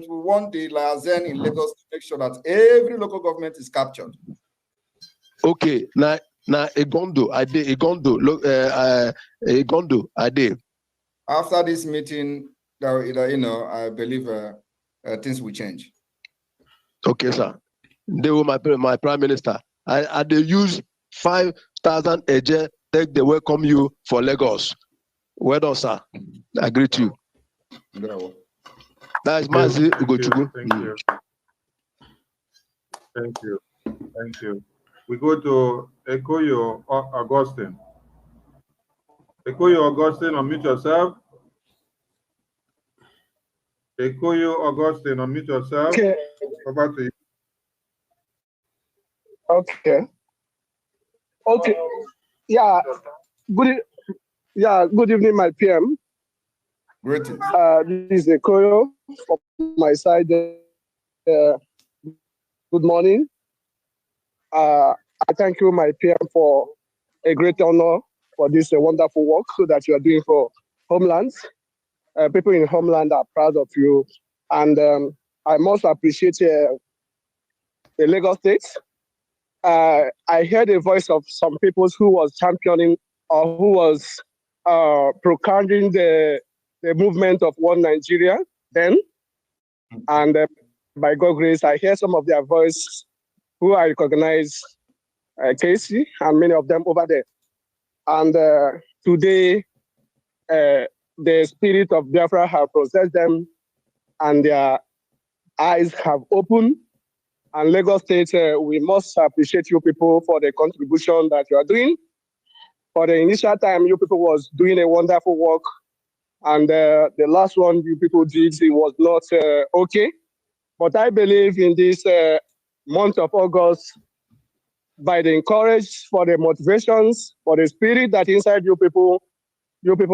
we want the liaison in Lagos to make sure that every local government is captured. Okay, now Egondo, I did. After this meeting, I believe things will change. Okay, sir. They were my prime minister. I they use 5,000 AJ take they welcome you for Lagos. Well done, sir. I greet you. Bravo. That is Mazi Ugochukwu. Thank you. Thank you. We go to Ekoyo Augustine. Ekoyo Augustine, unmute yourself. Ekoyo Augustine, unmute yourself. Okay. Over to you. Okay. Okay. Yeah. Good evening, my PM. Greetings. This is Ekoyo from my side. Good morning. I thank you, my PM, for a great honor for this wonderful work that you are doing for Homelands. People in Homeland are proud of you. And I must appreciate the Lagos State. I heard a voice of some people who was championing or who was proclaiming the movement of One Nigeria then. And by God's grace, I hear some of their voice who I recognize, Casey and many of them over there. And today, the spirit of Biafra have possessed them and their eyes have opened. And Lagos State, we must appreciate you people for the contribution that you are doing. For the initial time, you people was doing a wonderful work. And the last one you people did, it was not okay. But I believe in this month of August, by the encouragement, for the motivations, for the spirit that inside you people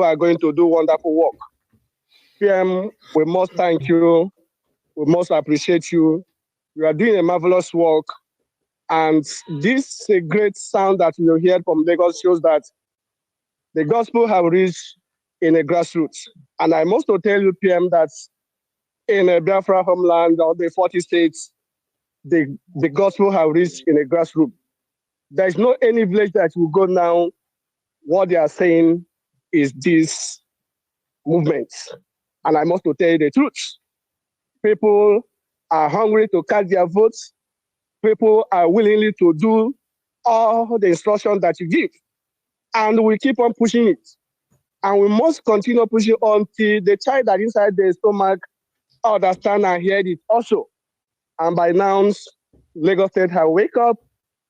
are going to do wonderful work. PM, we must thank you. We must appreciate you. You are doing a marvelous work. And this a great sound that you hear from Lagos shows that the gospel have reached in a grassroots. And I must tell you, PM, that in a Biafra homeland or the 40 states, the gospel have reached in a grassroots. There is no any village that will go now. What they are saying is this movement. And I must tell you the truth. People are hungry to cast their votes. People are willingly to do all the instructions that you give. And we keep on pushing it. And we must continue pushing until the child that inside the stomach understand and hear it also. And by now, Lagos State have wake up.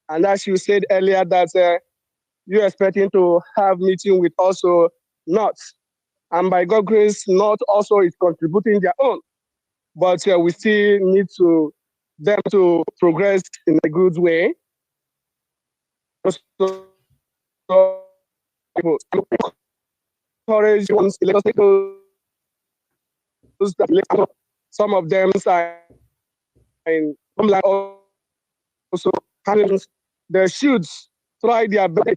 And as you said earlier, that you're expecting to have meeting with also North. And by God's grace, North also is contributing their own. But we still need them to progress in a good way. Encourage some of them are in Homeland also handling the shoots, try their best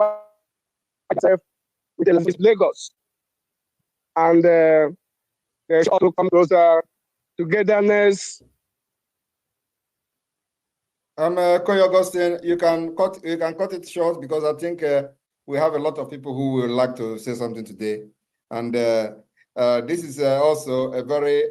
with Lagos. And there's also come closer togetherness. Koyo Augustine, you can cut it short because I think we have a lot of people who would like to say something today. And this is also a very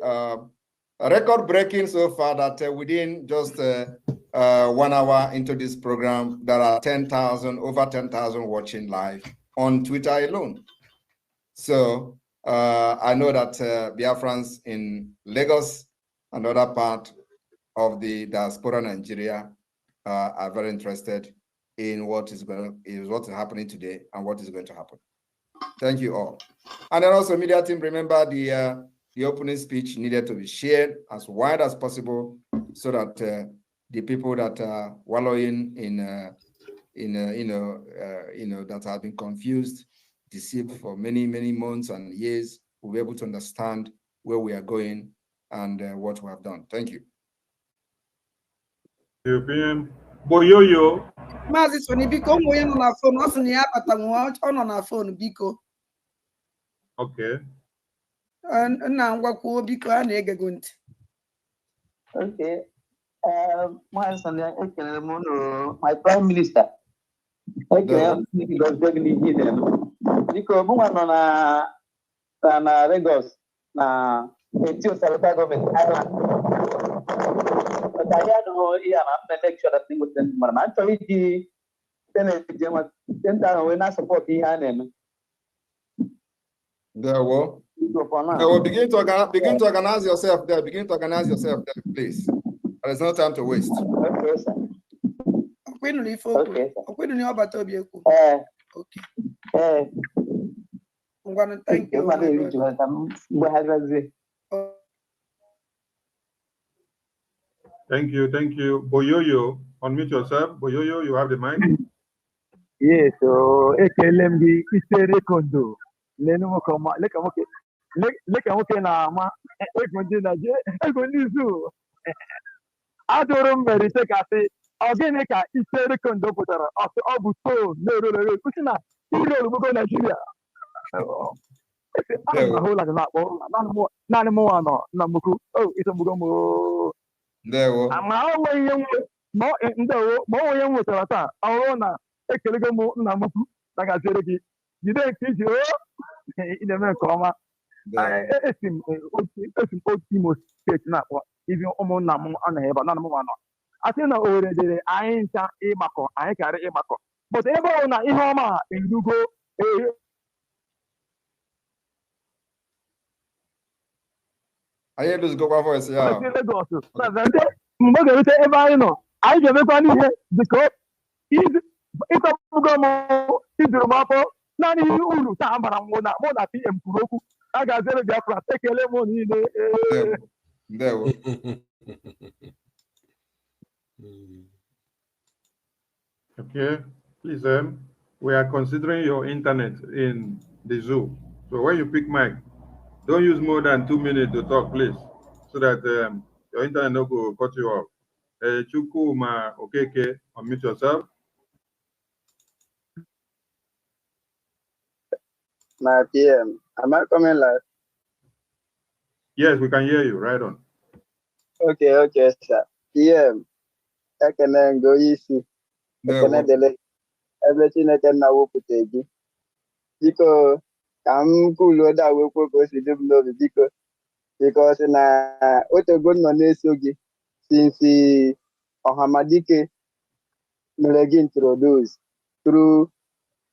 record-breaking so far that within just 1 hour into this program, there are over 10,000 watching live on Twitter alone. So I know that Biafrans in Lagos and other part of the diaspora Nigeria are very interested in what is happening today and what is going to happen. Thank you all. And then also, media team, remember the opening speech needed to be shared as wide as possible so that the people that are wallowing in that have been confused, deceived for many months and years will be able to understand where we are going and what we have done. Thank you. European Boyoyo. Mazi Soni biko moye no na phone osu ni apata nwa ono na phone biko. Okay. Na ngwa kwuo biko a na-egego ntị. Okay. My son, my prime minister. Okay, because begging me them. Because woman on Lagos, na Etio Salvador government island. But I had no here an election that thing with them. Actually, the Senate, then when I support the hand. There will. Begin to organize yourself there. Begin to organize yourself there, please. There is no time to waste. Okay, sir. Okay. I'm gonna thank you. Thank you. Boyoyo, unmute yourself. Boyoyo, you have the mic. Yes, so ekelembi isere kondo. Lenu mokoma leka moke na ama ekondi na je ekondi zu. Adoro merite kasi ogene ka isere kondo pụtara ọ bụ so lero kusi na ire olugo Nigeria. Ana ahụ la na akpọ naanị mụ nọ na mmuku. Oh, isogbugo mo. Ndewo. Ama o nwe ihe ma onye nwetara taa ọrụ na ekelego m nna m ukwu na gaziere gị jide nke iji ị na-eme nke ọma. Esi m otu Imo steeti na-akpọ ibi ụmụnna m anaghị ebe naanị m nwa nọ. A sị na Owerri dịrị anyị ncha ịgbakọ anyị karị ịgbakọ but ebe ọ na ihe ọma erugo anyị edozigokwa voice ya Lagos mgbe ọ ga-erute ebe anyị nọ anyị ga-emekwa n'ihe dịka ịtọpụgo m izuru m afọ naanị ihe uru taa mara mụ na PM kwuru okwu a ga-azere Biafra ekele m niile. Ndewo. Okay, please, we are considering your internet in the zoo. So when you pick mic, don't use more than 2 minutes to talk, please, so that your internet no go cut you off. Chukuma Okeke, unmute yourself. My PM, am I coming live? Yes, we can hear you. Right on. Okay, sir. PM, I can go easy. Everything I can now put it. Because I'm cool with that. We put it because na Otogon no nesogi since the Ohamadike Melegi introduced through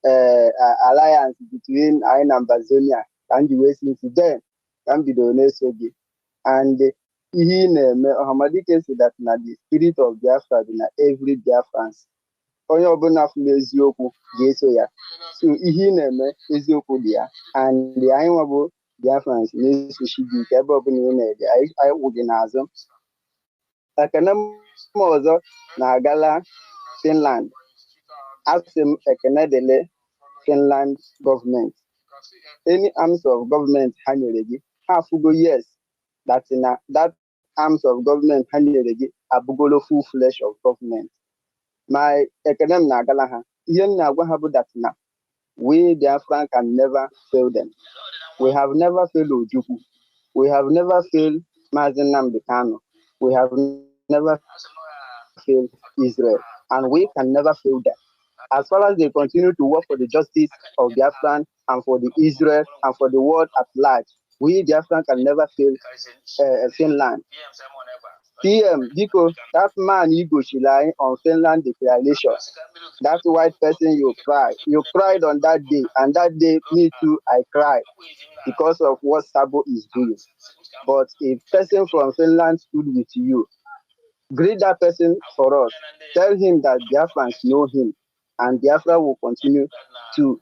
alliance between Ain and Bazonia and the West since then can be the nesogi and he Ohamadike said that na the spirit of Biafra na every Biafrans onye ọbụla fụrụ eziokwu ga-eso ya so ihe na-eme eziokwu dị ya and anyị nwabụ Biafrans na-esochi gị ike ebe ọbụla ị na-ede anyị kwụ gị n'azụ ekene m ọzọ na-agala Finland asị m ekene dele Finland gọọmenti any arms of government ha nyere gị ha afụgo yes that arms of government ha nyere gị abụgolo full flesh of government my ekene na agala ha ihe m na-agwa ha bụ that na we Biafran can never fail them. We have never failed Ojukwu. We have never failed Mazi Nnamdi Kanu. We have never failed Israel, and we can never fail them. As far as they continue to work for the justice of Biafran and for the Israel and for the world at large, we Biafran can never fail Finland. PM, because that man Igbo Shilai on Finland declaration, that white person you cried on that day, and that day me too I cried because of what Sabo is doing. But a person from Finland stood with you. Greet that person for us. Tell him that Biafrans know him, and Biafra will continue to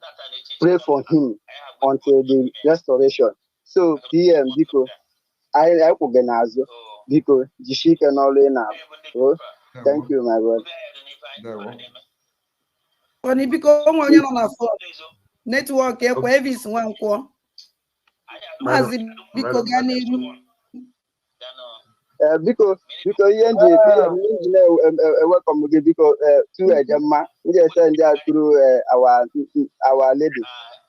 pray for him until the restoration. So PM, because I organize. Because Jishika Nole now. Oh, thank you, my brother. Oni biko onye nọ na phone network ekwe Evis Nwankwo. Mazi biko ga n'iru. Because ihe ndị welcome gị biko to Ejemma ndị send ya through our lady.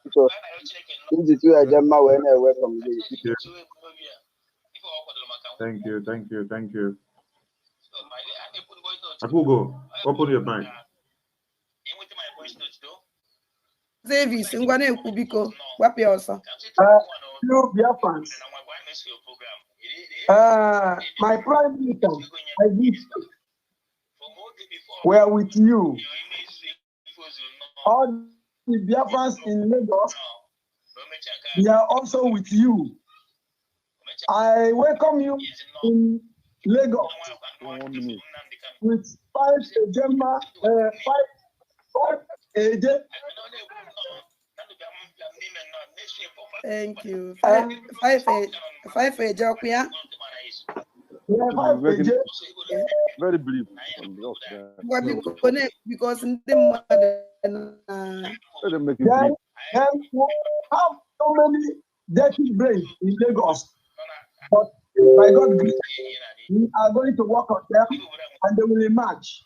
Because ndị to Ejemma when welcome gị. Thank you. Akugo, open your mic. Davis, ngwane ekubiko, wapi osa. Hello, Biafrans. My prime minister, I wish were with you. All the Biafrans in Lagos, they are also with you. I welcome you in Lagos with 5 Gemma, 5 AJ. Thank you. Five AJ. Yeah, 5 AJ. Very brief. Because in the then we have so many dirty brains in Lagos. But by God's grace, we are going to work on them and they will emerge.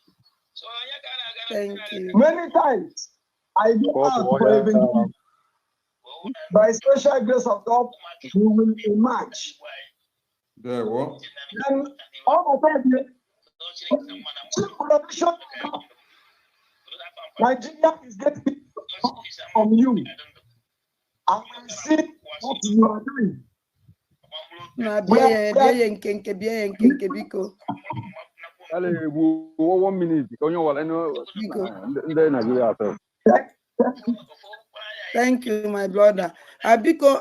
Thank you. Many times I go out for evangelism. By special grace of God, we will emerge. There, what? And all the time, production, Nigeria is getting from you. I will see what you are doing. Na bia nke biko. 1 minute. Thank you, my brother. Biko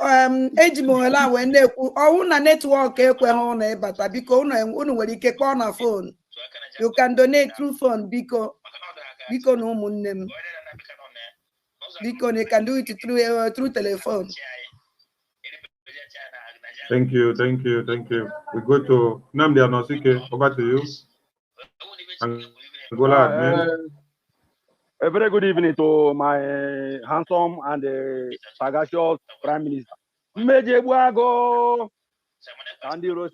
ejimola we na-ekwu ọwụ na network ekweghị na ịbata biko unu nwere ike kpọọ na phone. You can donate through phone biko na ụmụnne m. Biko they can do it through telephone. Thank you. We go to Namdi Anosike. Over to you. A very good evening to my handsome and sagacious Prime Minister. Mejebuago. Andy Rose,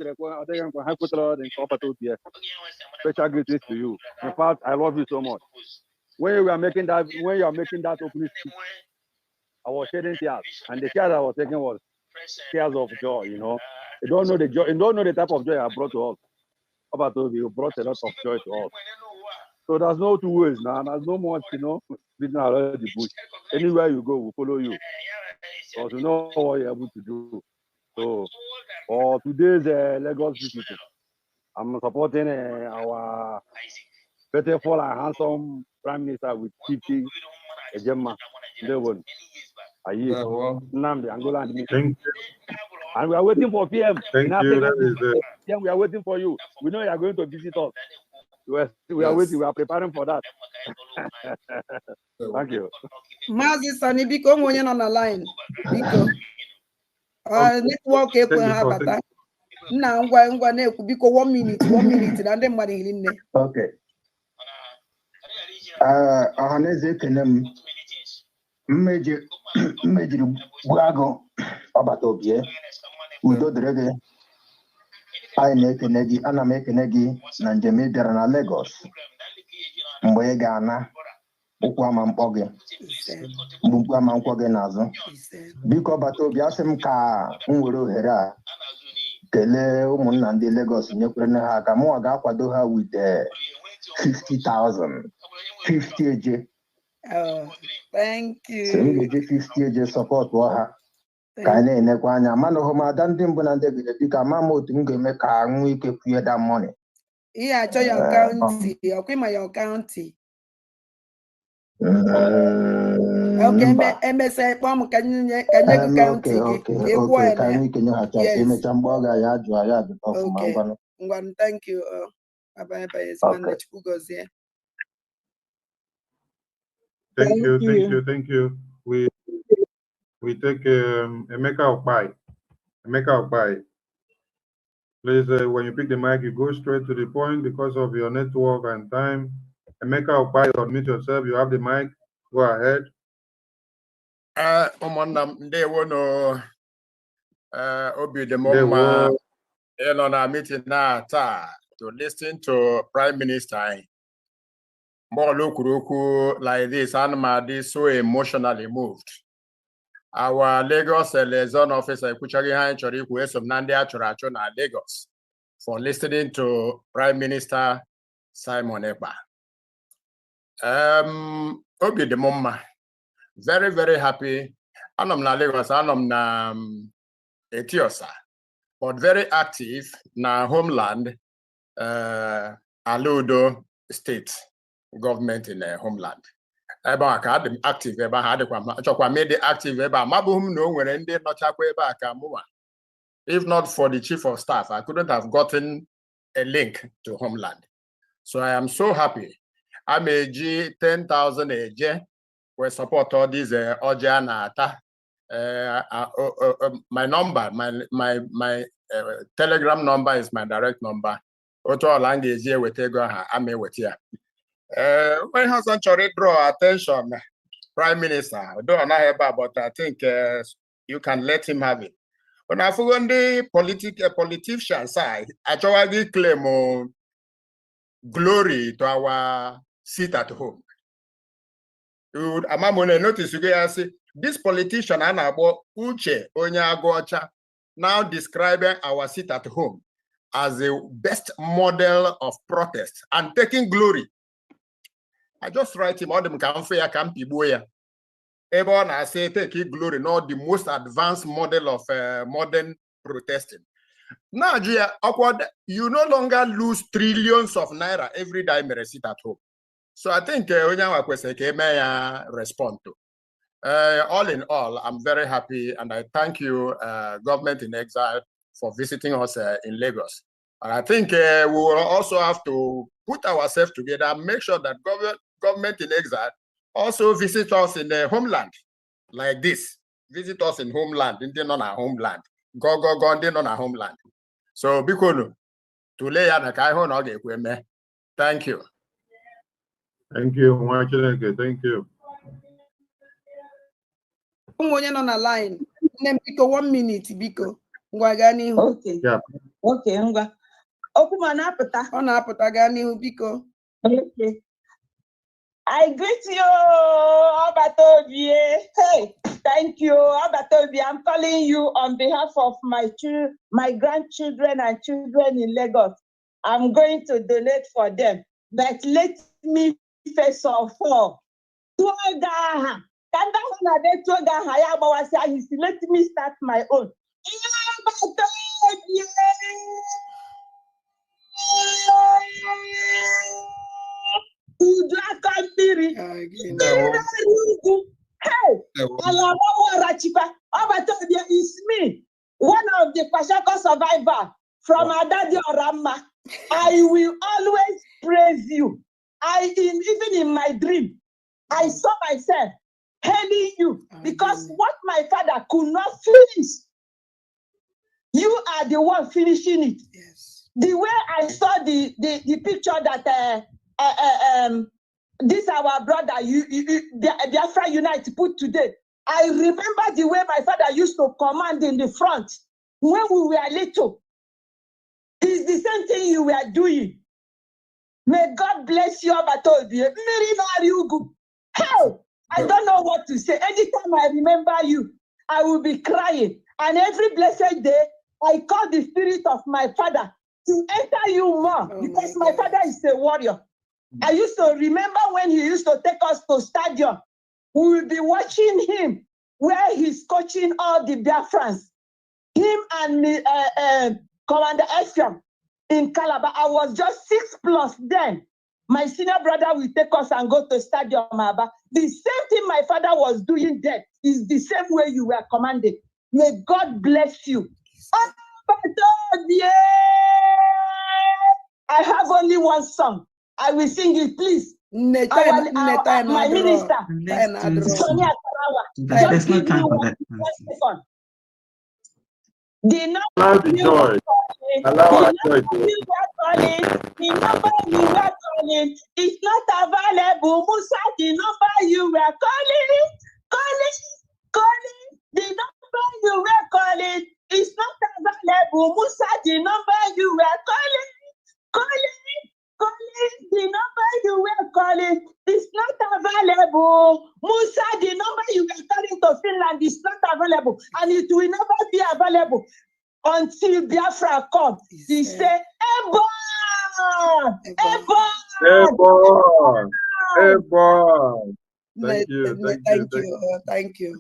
special greetings to you. In fact, I love you so much. When you are making that opening speech, I was shedding tears, and the tears I was taking was tears of joy. You know, you don't know the joy, you don't know the type of joy I brought to us. You brought a lot of joy to us. So there's no two ways now. There's no much, beating around the bush. Anywhere you go, we follow you, because we know what you're able to do. So for today's Lagos visit, I'm supporting our beautiful and handsome Prime Minister with 50 Gemma. Thank you. And we are waiting for PM. Thank you. PM, we are waiting for you. We know you are going to visit us. We are waiting. We are preparing for that. Thank you. Mazi Sani biko onye nọ na line. Biko. Network ekwe ha bata. Nna ngwa na-ekwu biko 1 minute na ndị mmadụ iri nne. Okay. Ọhaneze ekene m. Mmejiri Buago ọbata obie. Udo dịrị gị. Anyị na-ekene gị, ana m ekene gị na njem ị bịara na Lagos. Mgbe ị ga-ana ụkwụ ama mkpọ gị. Mgbe ama nkwọ gị n'azụ. Biko ọbata obie asị m ka m were ohere a kelee ụmụnna ndị Lagos nyekwere ha aka mụnwa ga-akwado ha with 50,000 50 eje. Oh, thank you. So m ga-eji 50 eje support ha ka anyị na-enekwa anya manụhụ m ada ndị mbụ na ndị gide biko ama m otu m ga-eme ka nwee ike kwụnye that money. Ihe achọ ya kaụntị ọkwa ịma ya kaụntị. Okay, emesa kpọọ m ka nye gị kaụntị gị ịkwụọ ya ka anyị ike nye ha chasị emecha mgbe ọ ga-ya ajụ anyị ajụta ọfụma ngwanụ. Ngwanụ, thank you. Thank you. We take Emeka Okpai. Please, when you pick the mic, you go straight to the point because of your network and time. Emeka Okpai, unmute yourself. You have the mic. Go ahead. Obi the moment on our meeting now to listen to Prime Minister. More look like this, and so emotionally moved. Our Lagos liaison officer, Lagos, for listening to Prime Minister Simon Ekpa. Obi de mumma. Very, very happy. Anom na Lagos, anom na Etiosa, but very active na homeland, Aludo state government in the homeland. Eba ka adem active eba ha adekwa achokwa made active eba mabuhum no nwere ndị nọchakwa ebe aka mụwa. If not for the chief of staff, I couldn't have gotten a link to homeland. So I am so happy. I'm a G 10,000 a J. We support all these Oja na Ata. My number, my Telegram number is my direct number. Oto language here with ego ha ame with here. When Hassan Chori draw attention, Prime Minister, don't know about, but I think you can let him have it. When I forgot the politician side, I actually claim glory to our seat at home. You would notice you guys say this politician Anabo Uche Onyagocha now describing our seat at home as the best model of protest and taking glory. I just write him all them can piboya. Everyone I say taking glory, not the most advanced model of modern protesting. Now, awkward, you no longer lose trillions of naira every time you sit at home. So I think may respond to. All in all, I'm very happy and I thank you, government in exile, for visiting us in Lagos. And I think we will also have to put ourselves together and make sure that government in exile also visit us in the homeland like this. Visit us in homeland, in on our homeland. Go, in on our homeland. So, Bikono, to lay on a kaihon okay, thank you. Thank you, thank you. Onye nọ na line. Nne m biko 1 minute biko. Ngwa gaa n'ihu. Okay. Yeah. Okay, ngwa. Okwu ma na-apụta. Ọ na-apụta gaa n'ihu biko. Okay. I greet you, Obatobi. Hey, thank you, Obatobi. I'm calling you on behalf of my grandchildren and children in Lagos. I'm going to donate for them. But let me first of all, let me start my own. It's me, one of the Kwashako survivors from Adadi Orama. I will always praise you. Even in my dream, I saw myself hailing you because what my father could not finish, you are the one finishing it. Yes. The way I saw the picture that this our brother Biafra Unite put today, I remember the way my father used to command in the front when we were little. It's the same thing you were doing. May God bless you, Abatobi. Hell, I don't know what to say. Anytime I remember you, I will be crying. And every blessed day, I call the spirit of my father to enter you more because my father is a warrior. I used to remember when he used to take us to stadium. We will be watching him where he's coaching all the Biafrans. Him and Commander Efiam in Calabar. I was just 6+ then. My senior brother will take us and go to Stadium Aba. The same thing my father was doing there is the same way you were commanding. May God bless you. I have only one song. I will sing it, please. My minister, Sonia Karawa. Just give me 1 second. The number you were calling is not available. Musa, the number you were calling. The number you were calling is not available. Musa, the number you were calling. The number you were calling is not available. Musa, the number you were calling to Finland is not available, and it will never be available until Biafra comes. He said, Eba! Ekpa. Ekpa. Thank you. Thank you. Thank you.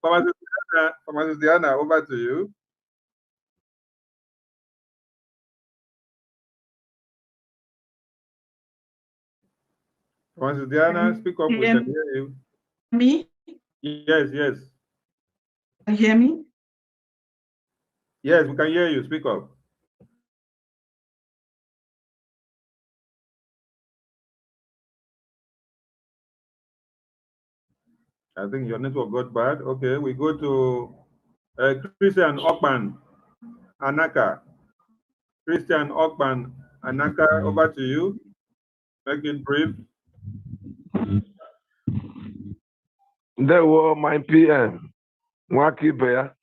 Pharmacist Diana, over to you. Pharmacist Diana, speak up. We can hear you. Me? Yes, yes. Can you hear me? Yes, we can hear you. Speak up. I think your network got bad. Okay, we go to Christian Okpan Anaka. Christian Okpan Anaka, over to you. Make it brief. There were my PM. Waki Bear.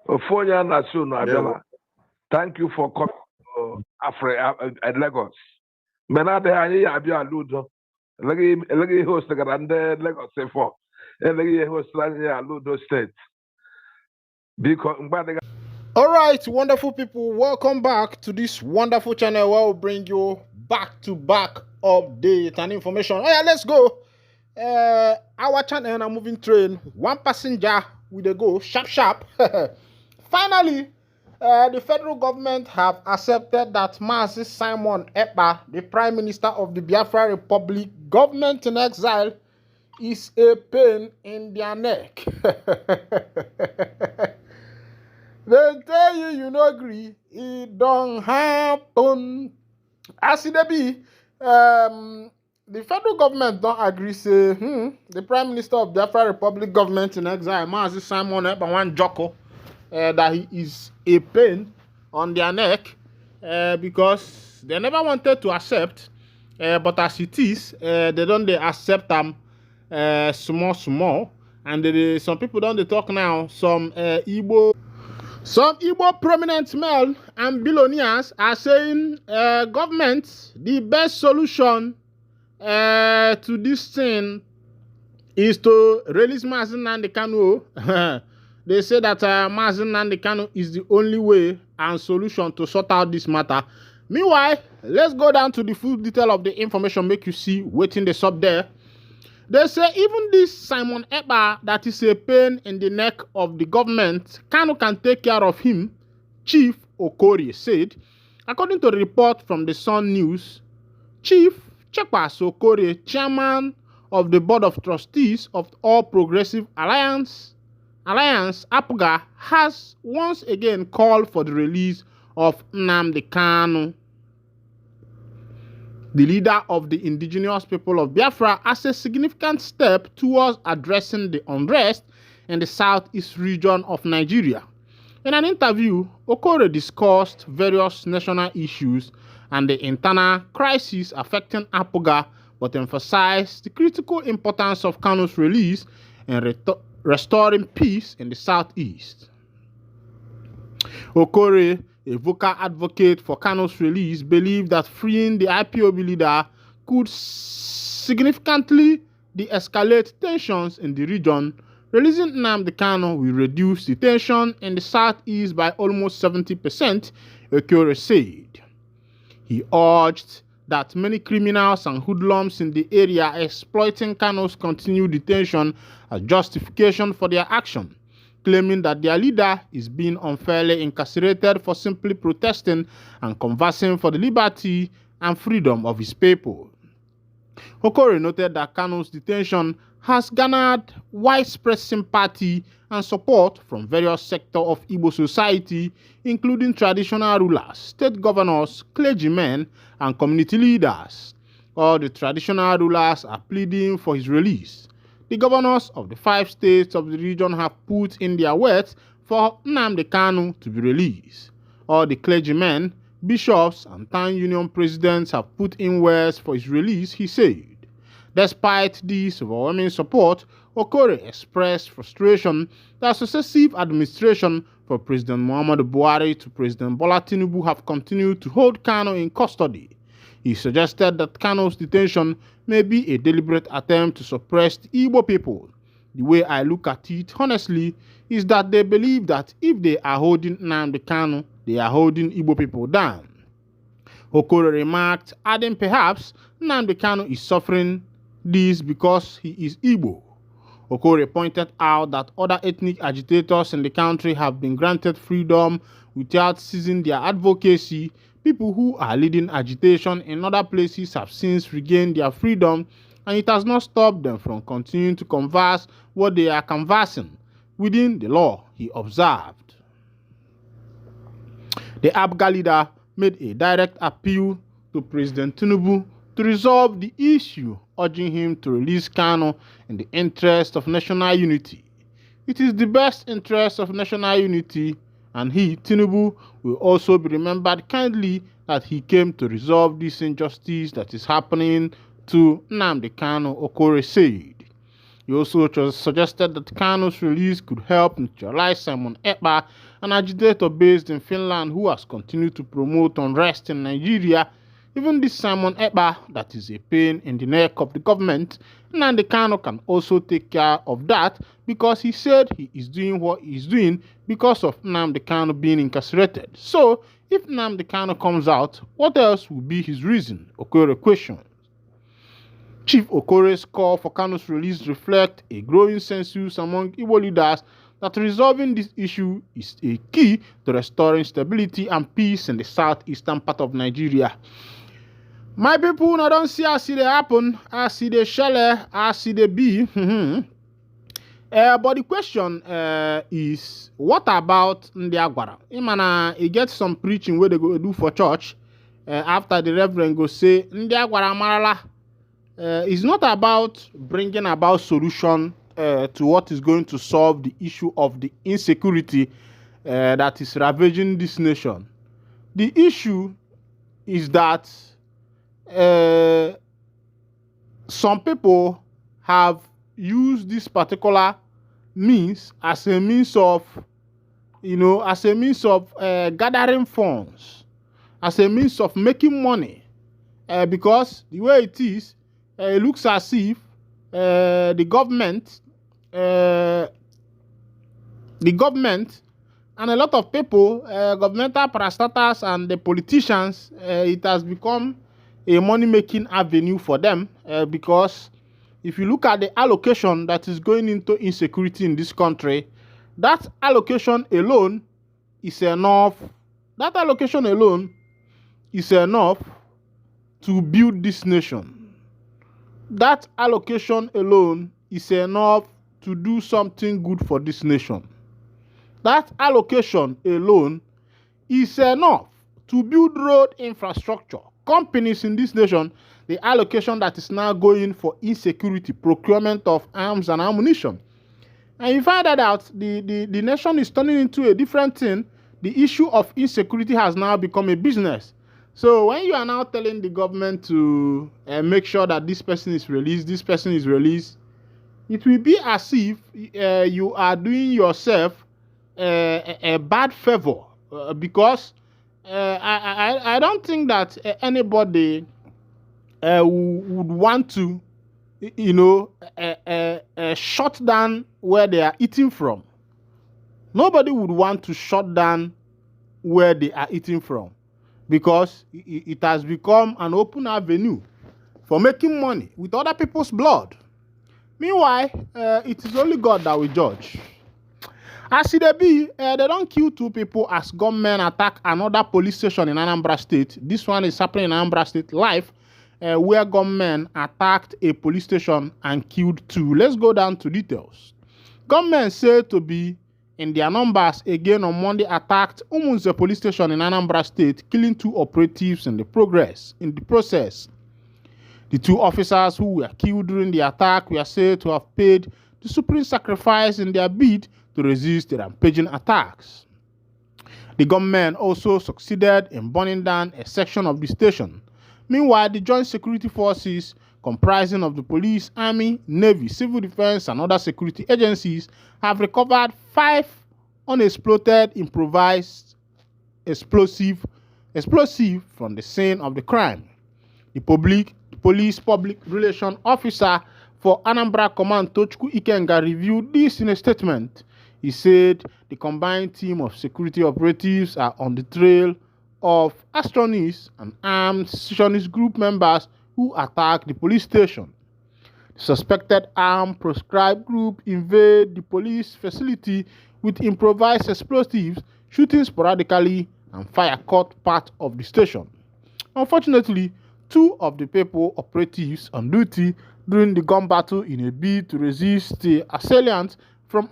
Ofonya Nasu Abela. Thank you for coming to at Lagos. Menade Ani Abia Ludo. Lagi host the Grande Lagos for. Lagi host Ludo State. Because all right, wonderful people, welcome back to this wonderful channel where we'll bring you back-to-back update and information. Oh yeah, let's go. Our channel now moving train, one passenger with a go sharp. Finally, the federal government have accepted that Mazi Simon Ekpa, the Prime Minister of the Biafra Republic, government in exile, is a pain in their neck. They tell you no agree, it don't happen. As it be, the federal government don't agree, say, the Prime Minister of the Biafra Republic government in exile, Mazi Simon Ekpa, one joko, that he is a pain on their neck, because they never wanted to accept, but as it is, they don't accept them small, and some people don't talk now, some Igbo prominent men and billionaires are saying government, the best solution to this thing is to release Mazi Nnamdi Kanu. They say that Mazi Nnamdi Kanu is the only way and solution to sort out this matter. Meanwhile, let's go down to the full detail of the information, make you see waiting the sub there. They say even this Simon Ekpa that is a pain in the neck of the government, Kanu can take care of him, Chief Okorie said. According to the report from the Sun News, Chief Chekwas Okorie, chairman of the Board of Trustees of All Progressive Alliance APGA, has once again called for the release of Nnamdi Kanu, the leader of the indigenous people of Biafra, as a significant step towards addressing the unrest in the southeast region of Nigeria. In an interview, Okorie discussed various national issues and the internal crisis affecting APGA, but emphasized the critical importance of Kanu's release and restoring peace in the southeast. Okorie, a vocal advocate for Kanu's release, believed that freeing the IPOB leader could significantly de-escalate tensions in the region. Releasing Nnamdi Kanu will reduce the tension in the southeast by almost 70%, Okorie said. He urged that many criminals and hoodlums in the area are exploiting Kanu's continued detention as justification for their action, claiming that their leader is being unfairly incarcerated for simply protesting and conversing for the liberty and freedom of his people. Okorie noted that Kanu's detention has garnered widespread sympathy and support from various sectors of Igbo society, including traditional rulers, state governors, clergymen, and community leaders. All the traditional rulers are pleading for his release. The governors of the 5 states of the region have put in their words for Nnamdi Kanu to be released. All the clergymen, bishops, and town union presidents have put in words for his release, he said. Despite this overwhelming support, Okorie expressed frustration that successive administration from President Muhammadu Buhari to President Bola Tinubu have continued to hold Kanu in custody. He suggested that Kanu's detention may be a deliberate attempt to suppress the Igbo people. The way I look at it, honestly, is that they believe that if they are holding Nnamdi Kanu, they are holding Igbo people down. Okoro remarked, adding perhaps Nnamdi Kanu is suffering this because he is Igbo. Okoro pointed out that other ethnic agitators in the country have been granted freedom without ceasing their advocacy. People who are leading agitation in other places have since regained their freedom, and it has not stopped them from continuing to converse what they are conversing within the law, he observed. The APGA leader made a direct appeal to President Tinubu to resolve the issue, urging him to release Kanu in the interest of national unity. It is the best interest of national unity, and he, Tinubu, will also be remembered kindly that he came to resolve this injustice that is happening to Nnamdi Kanu, Okoro said. He also suggested that Kanu's release could help neutralize Simon Ekpa, an agitator based in Finland who has continued to promote unrest in Nigeria. Even this Simon Ekpa, that is a pain in the neck of the government, Nnamdi Kanu can also take care of that because he said he is doing what he is doing because of Nnamdi Kanu being incarcerated. So, if Nnamdi Kanu comes out, what else will be his reason? Okoro questioned. Chief Okoro's call for Kanu's release reflects a growing consensus among Igbo leaders that resolving this issue is a key to restoring stability and peace in the southeastern part of Nigeria. My people, I don't see how see they happen, I see they shell, I see they be. But the question is, what about Ndiagwara? Imana, he gets some preaching where they go do for church after the reverend go say, Ndiagwara marala. It's not about bringing about solution to what is going to solve the issue of the insecurity that is ravaging this nation. The issue is that some people have used this particular means as a means of, gathering funds, as a means of making money, because the way it is, it looks as if the government and a lot of people, governmental parastatals and the politicians, it has become a money-making avenue for them because if you look at the allocation that is going into insecurity in this country, that allocation alone is enough. That allocation alone is enough to build this nation. That allocation alone is enough to do something good for this nation. That allocation alone is enough to build road infrastructure. Companies in this nation, the allocation that is now going for insecurity, procurement of arms and ammunition. And you find that out, the nation is turning into a different thing. The issue of insecurity has now become a business. So when you are now telling the government to make sure that this person is released, it will be as if you are doing yourself a bad favor because I don't think that anybody would want to, shut down where they are eating from. Nobody would want to shut down where they are eating from, because it has become an open avenue for making money with other people's blood. Meanwhile, it is only God that will judge. As it be, they don't kill two people as gunmen attack another police station in Anambra State. This one is happening in Anambra State live, where gunmen attacked a police station and killed two. Let's go down to details. Gunmen said to be in their numbers again on Monday attacked Umunze police station in Anambra State, killing two operatives in the process. The two officers who were killed during the attack were said to have paid the supreme sacrifice in their bid to resist the rampaging attacks. The gunmen also succeeded in burning down a section of the station. Meanwhile, the joint security forces, comprising of the police, army, navy, civil defense, and other security agencies, have recovered 5 unexploded improvised explosive from the scene of the crime. The police public relation officer for Anambra Command, Tochukwu Ikenga, reviewed this in a statement. He said the combined team of security operatives are on the trail of astronists and armed secessionist group members who attacked the police station. The suspected armed proscribed group invade the police facility with improvised explosives, shooting sporadically, and fire cut part of the station. Unfortunately, 2 of the people operatives on duty during the gun battle in a bid to resist the assailants from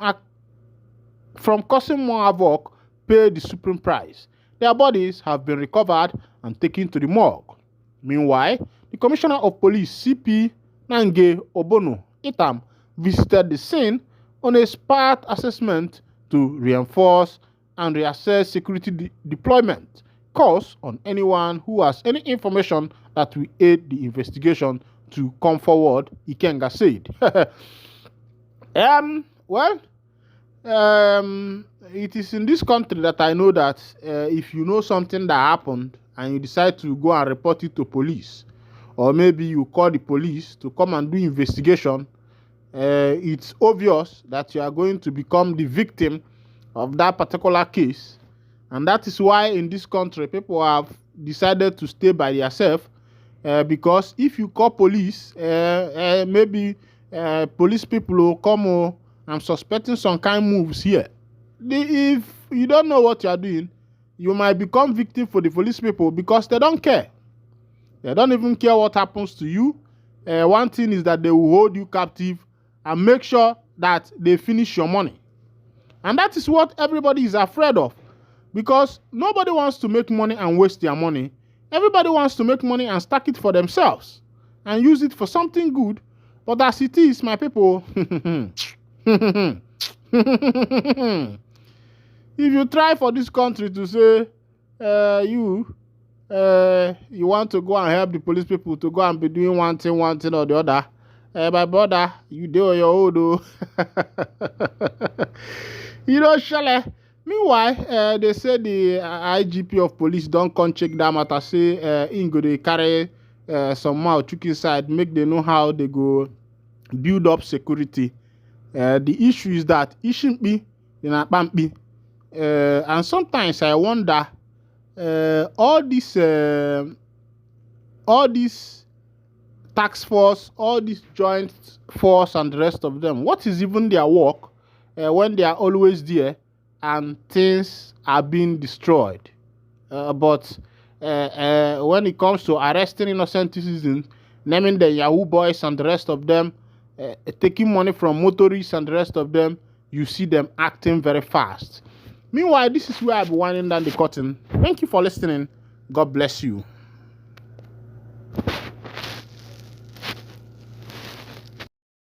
causing more havoc paid the supreme price. Their bodies have been recovered and taken to the morgue. Meanwhile, the Commissioner of Police, CP Nange Obono Itam, visited the scene on a SPAT assessment to reinforce and reassess security deployment calls on anyone who has any information that will aid the investigation to come forward, Ikenga said. It is in this country that I know that if you know something that happened and you decide to go and report it to police, or maybe you call the police to come and do investigation, it's obvious that you are going to become the victim of that particular case. And that is why in this country, people have decided to stay by themselves, because if you call police, maybe police people will come, I'm suspecting some kind of moves here. If you don't know what you are doing, you might become victim for the police people because they don't care. They don't even care what happens to you. One thing is that they will hold you captive and make sure that they finish your money. And that is what everybody is afraid of, because nobody wants to make money and waste their money. Everybody wants to make money and stack it for themselves and use it for something good. But as it is, my people, if you try for this country to say you want to go and help the police people to go and be doing one thing or the other, my brother, you do on your own, though. You know, Shale. Meanwhile, they say the IGP of police don't come check that matter, say Ingo they carry some mouth took inside, make they know how they go build up security. The issue is that it shouldn't be in a bumpy. And sometimes I wonder, all this task force, all this joint force and the rest of them, what is even their work when they are always there and things are being destroyed? But when it comes to arresting innocent citizens, naming the Yahoo boys and the rest of them, taking money from motorists and the rest of them, you see them acting very fast. Meanwhile, this is where I'll be winding down the curtain. Thank you for listening. God bless you.